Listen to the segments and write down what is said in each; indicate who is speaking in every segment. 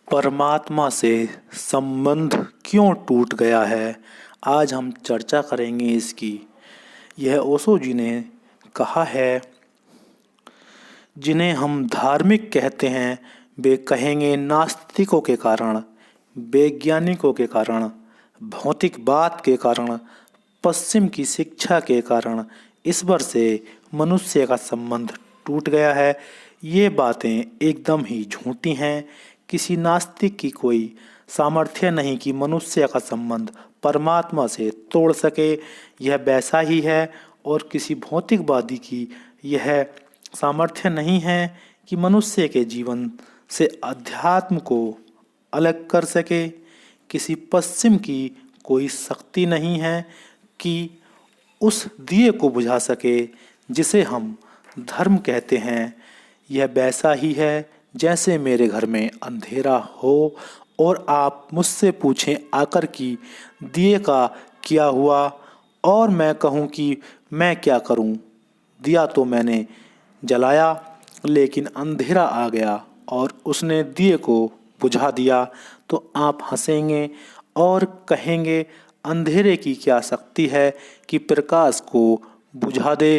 Speaker 1: परमात्मा से संबंध क्यों टूट गया है, आज हम चर्चा करेंगे इसकी। यह ओशो जी ने कहा है, जिन्हें हम धार्मिक कहते हैं वे कहेंगे नास्तिकों के कारण, वैज्ञानिकों के कारण, भौतिकवाद के कारण, पश्चिम की शिक्षा के कारण ईश्वर से मनुष्य का संबंध टूट गया है। ये बातें एकदम ही झूठी हैं। किसी नास्तिक की कोई सामर्थ्य नहीं कि मनुष्य का संबंध परमात्मा से तोड़ सके। यह वैसा ही है। और किसी भौतिकवादी की यह सामर्थ्य नहीं है कि मनुष्य के जीवन से अध्यात्म को अलग कर सके। किसी पश्चिम की कोई शक्ति नहीं है कि उस दिए को बुझा सके जिसे हम धर्म कहते हैं। यह वैसा ही है जैसे मेरे घर में अंधेरा हो और आप मुझसे पूछें आकर कि दिए का क्या हुआ, और मैं कहूँ कि मैं क्या करूँ। दिया तो मैंने जलाया लेकिन अंधेरा आ गया और उसने दिए को बुझा दिया, तो आप हंसेंगे और कहेंगे अंधेरे की क्या शक्ति है कि प्रकाश को बुझा दे।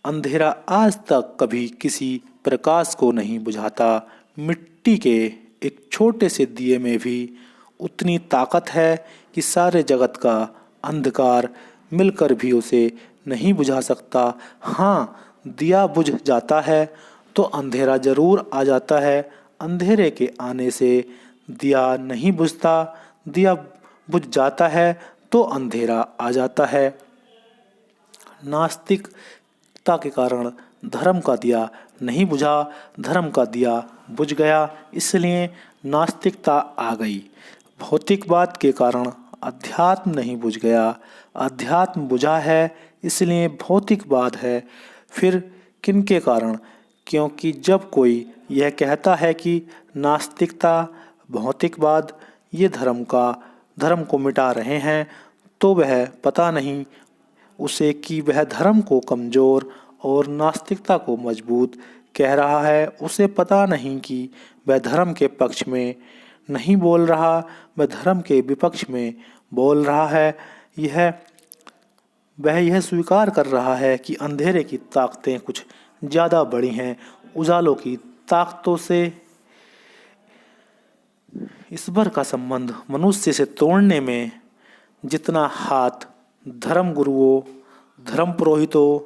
Speaker 1: अंधेरा आज तक कभी किसी प्रकाश को नहीं बुझाता। मिट्टी के एक छोटे से दिए में भी उतनी ताकत है कि सारे जगत का अंधकार मिलकर भी उसे नहीं बुझा सकता। हाँ, दिया बुझ जाता है तो अंधेरा जरूर आ जाता है। अंधेरे के आने से दिया नहीं बुझता। दिया बुझ जाता है तो अंधेरा आ जाता है। नास्तिकता के कारण धर्म का दिया नहीं बुझा, धर्म का दिया बुझ गया, इसलिए नास्तिकता आ गई। भौतिकवाद के कारण अध्यात्म नहीं बुझ गया, अध्यात्म बुझा है इसलिए भौतिकवाद है। फिर किनके कारण? क्योंकि जब कोई यह कहता है कि नास्तिकता, भौतिकवाद ये धर्म को मिटा रहे हैं, तो वह पता नहीं उसे कि वह धर्म को कमज़ोर और नास्तिकता को मजबूत कह रहा है। उसे पता नहीं कि वह धर्म के पक्ष में नहीं बोल रहा, वह धर्म के विपक्ष में बोल रहा है। वह यह स्वीकार कर रहा है कि अंधेरे की ताकतें कुछ ज़्यादा बड़ी हैं उजालों की ताकतों से। ईश्वर का संबंध मनुष्य से तोड़ने में जितना हाथ धर्म गुरुओं, धर्म पुरोहितों,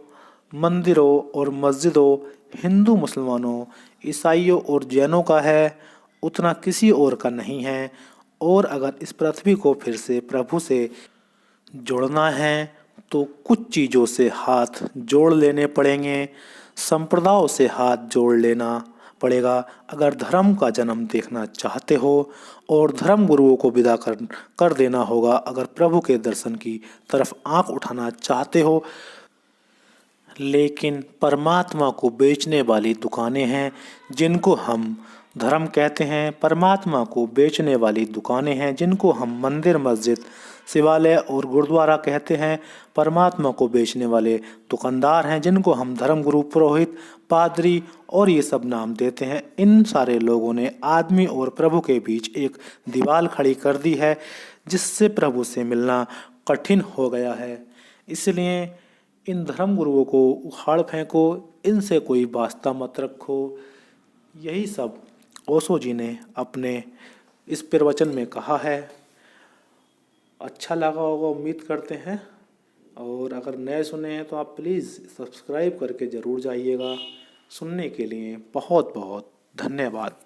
Speaker 1: मंदिरों और मस्जिदों, हिंदू मुसलमानों, ईसाइयों और जैनों का है, उतना किसी और का नहीं है। और अगर इस पृथ्वी को फिर से प्रभु से जोड़ना है तो कुछ चीज़ों से हाथ जोड़ लेने पड़ेंगे, संप्रदायों से हाथ जोड़ लेना पड़ेगा। अगर धर्म का जन्म देखना चाहते हो और धर्म गुरुओं को विदा कर देना होगा। अगर प्रभु के दर्शन की तरफ आंख उठाना चाहते हो। लेकिन परमात्मा को बेचने वाली दुकानें हैं जिनको हम धर्म कहते हैं। परमात्मा को बेचने वाली दुकानें हैं जिनको हम मंदिर, मस्जिद, शिवालय और गुरुद्वारा कहते हैं। परमात्मा को बेचने वाले दुकानदार हैं जिनको हम धर्मगुरु, पुरोहित, पादरी और ये सब नाम देते हैं। इन सारे लोगों ने आदमी और प्रभु के बीच एक दीवार खड़ी कर दी है जिससे प्रभु से मिलना कठिन हो गया है। इसलिए इन धर्मगुरुओं को उखाड़ फेंको, इनसे कोई वास्ता मत रखो। यही सब ओशो जी ने अपने इस प्रवचन में कहा है। अच्छा लगा होगा उम्मीद करते हैं। और अगर नए सुने हैं तो आप प्लीज़ सब्सक्राइब करके ज़रूर जाइएगा। सुनने के लिए बहुत बहुत धन्यवाद।